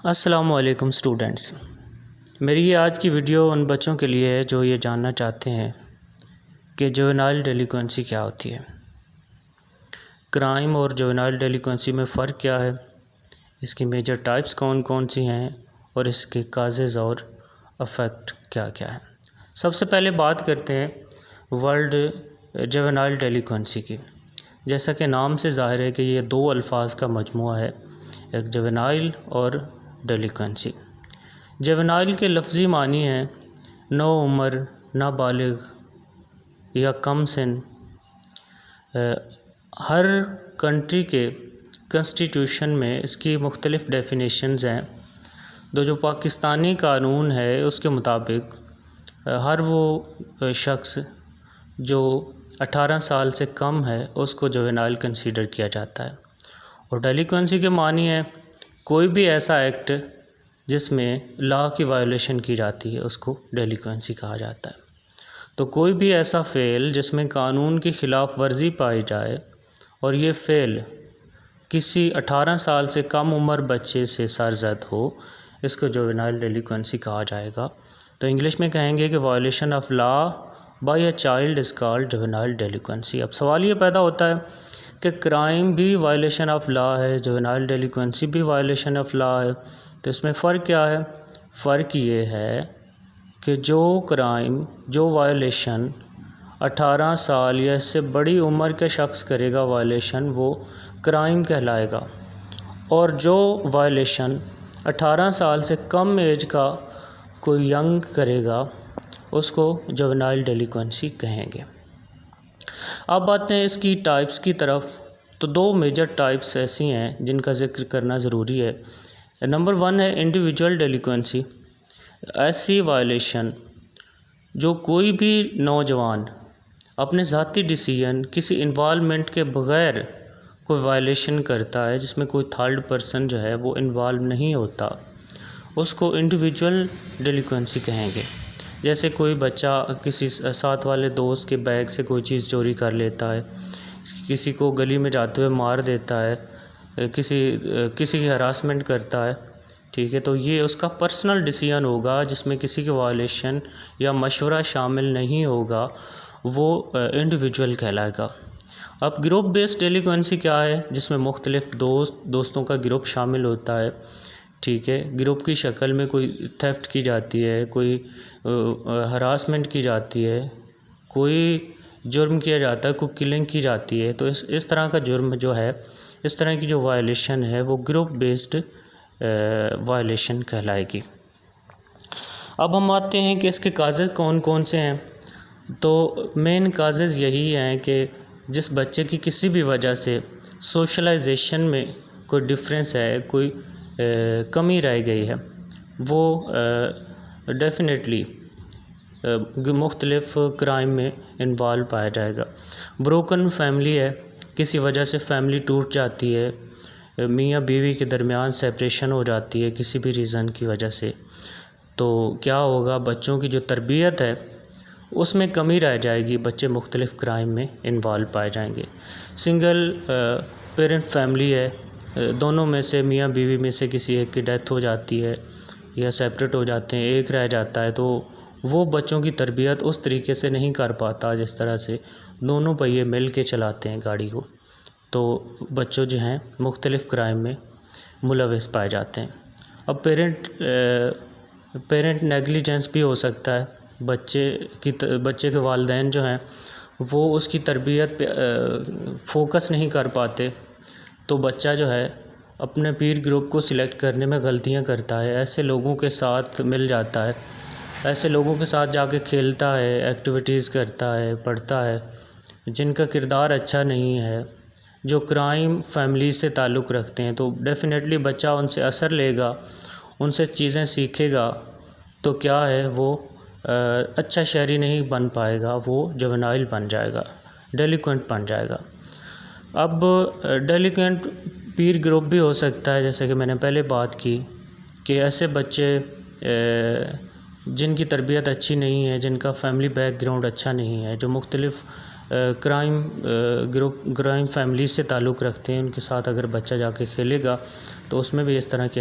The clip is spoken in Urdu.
السلام علیکم اسٹوڈنٹس، میری یہ آج کی ویڈیو ان بچوں کے لیے ہے جو یہ جاننا چاہتے ہیں کہ جوینائل ڈیلینکوئنسی کیا ہوتی ہے، کرائم اور جوینائل ڈیلینکوئنسی میں فرق کیا ہے، اس کی میجر ٹائپس کون کون سی ہیں اور اس کے کازز اور افیکٹ کیا کیا ہے۔ سب سے پہلے بات کرتے ہیں ورلڈ جوینائل ڈیلینکوئنسی کی۔ جیسا کہ نام سے ظاہر ہے کہ یہ دو الفاظ کا مجموعہ ہے، ایک جوینائل اور ڈیلینکوئنسی۔ جوینائل کے لفظی معنی ہیں نو عمر، نابالغ یا کم سن۔ ہر کنٹری کے کنسٹیٹیوشن میں اس کی مختلف ڈیفینیشنز ہیں، جو پاکستانی قانون ہے اس کے مطابق ہر وہ شخص جو 18 سال سے کم ہے اس کو جوینائل کنسیڈر کیا جاتا ہے۔ اور ڈیلینکوئنسی کے معنی ہے کوئی بھی ایسا ایکٹ جس میں لا کی وائلیشن کی جاتی ہے اس کو ڈیلینکوئنسی کہا جاتا ہے۔ تو کوئی بھی ایسا فعل جس میں قانون کی خلاف ورزی پائی جائے اور یہ فعل کسی 18 سال سے کم عمر بچے سے سرزد ہو، اس کو جوینائل ڈیلینکوئنسی کہا جائے گا۔ تو انگلش میں کہیں گے کہ violation of law by a child is called juvenile delinquency. اب سوال یہ پیدا ہوتا ہے کہ کرائم بھی وائلیشن آف لا ہے، جوینائل ڈیلینکوئنسی بھی وائلیشن آف لا ہے، تو اس میں فرق کیا ہے؟ فرق یہ ہے کہ جو کرائم، جو وائلیشن 18 سال یا اس سے بڑی عمر کے شخص کرے گا وائلیشن، وہ کرائم کہلائے گا، اور جو وائلیشن 18 سال سے کم ایج کا کوئی ینگ کرے گا اس کو جوینائل ڈیلینکوئنسی کہیں گے۔ اب آتے ہیں اس کی ٹائپس کی طرف۔ تو دو میجر ٹائپس ایسی ہیں جن کا ذکر کرنا ضروری ہے۔ نمبر 1 ہے انڈیویجول ڈیلینکوئنسی، ایسی وائلیشن جو کوئی بھی نوجوان اپنے ذاتی ڈیسیژن، کسی انوالومنٹ کے بغیر کوئی وائلیشن کرتا ہے، جس میں کوئی تھرڈ پرسن جو ہے وہ انوالو نہیں ہوتا، اس کو انڈیویجول ڈیلینکوئنسی کہیں گے۔ جیسے کوئی بچہ کسی ساتھ والے دوست کے بیگ سے کوئی چیز چوری کر لیتا ہے، کسی کو گلی میں جاتے ہوئے مار دیتا ہے، کسی کی ہراسمنٹ کرتا ہے، ٹھیک ہے، تو یہ اس کا پرسنل ڈیسیژن ہوگا جس میں کسی کی وائلیشن یا مشورہ شامل نہیں ہوگا، وہ انڈیویجول کہلائے گا۔ اب گروپ بیسڈ ڈیلینکوئنسی کیا ہے؟ جس میں مختلف دوستوں کا گروپ شامل ہوتا ہے، ٹھیک ہے، گروپ کی شکل میں کوئی تھیفٹ کی جاتی ہے، کوئی ہراسمنٹ کی جاتی ہے، کوئی جرم کیا جاتا ہے، کوئی کلنگ کی جاتی ہے، تو اس طرح کا جرم جو ہے، اس طرح کی جو وائلیشن ہے وہ گروپ بیسڈ وائلیشن کہلائے گی۔ اب ہم آتے ہیں کہ اس کے کازز کون کون سے ہیں۔ تو مین کازز یہی ہیں کہ جس بچے کی کسی بھی وجہ سے سوشلائزیشن میں کوئی ڈفرینس ہے، کوئی کمی رہ گئی ہے، وہ ڈیفینیٹلی مختلف کرائم میں انوالو پایا جائے گا۔ بروکن فیملی ہے، کسی وجہ سے فیملی ٹوٹ جاتی ہے، میاں بیوی کے درمیان سیپریشن ہو جاتی ہے کسی بھی ریزن کی وجہ سے، تو کیا ہوگا؟ بچوں کی جو تربیت ہے اس میں کمی رہ جائے گی، بچے مختلف کرائم میں انوالو پائے جائیں گے۔ سنگل پیرنٹ فیملی ہے، دونوں میں سے میاں بیوی میں سے کسی ایک کی ڈیتھ ہو جاتی ہے یا سیپریٹ ہو جاتے ہیں، ایک رہ جاتا ہے، تو وہ بچوں کی تربیت اس طریقے سے نہیں کر پاتا جس طرح سے دونوں پہیے مل کے چلاتے ہیں گاڑی کو، تو بچوں جو ہیں مختلف کرائم میں ملوث پائے جاتے ہیں۔ اب پیرنٹ نیگلیجنس بھی ہو سکتا ہے، بچے کے والدین جو ہیں وہ اس کی تربیت پہ فوکس نہیں کر پاتے، تو بچہ جو ہے اپنے پیر گروپ کو سلیکٹ کرنے میں غلطیاں کرتا ہے، ایسے لوگوں کے ساتھ مل جاتا ہے، ایسے لوگوں کے ساتھ جا کے کھیلتا ہے، ایکٹیویٹیز کرتا ہے، پڑھتا ہے، جن کا کردار اچھا نہیں ہے، جو کرائم فیملی سے تعلق رکھتے ہیں، تو ڈیفینیٹلی بچہ ان سے اثر لے گا، ان سے چیزیں سیکھے گا، تو کیا ہے وہ اچھا شہری نہیں بن پائے گا، وہ جوینائل بن جائے گا، ڈیلینکوئنٹ بن جائے گا۔ اب ڈیلینکوئنٹ پیر گروپ بھی ہو سکتا ہے، جیسے کہ میں نے پہلے بات کی کہ ایسے بچے جن کی تربیت اچھی نہیں ہے، جن کا فیملی بیک گراؤنڈ اچھا نہیں ہے، جو مختلف کرائم فیملی سے تعلق رکھتے ہیں، ان کے ساتھ اگر بچہ جا کے کھیلے گا تو اس میں بھی اس طرح کے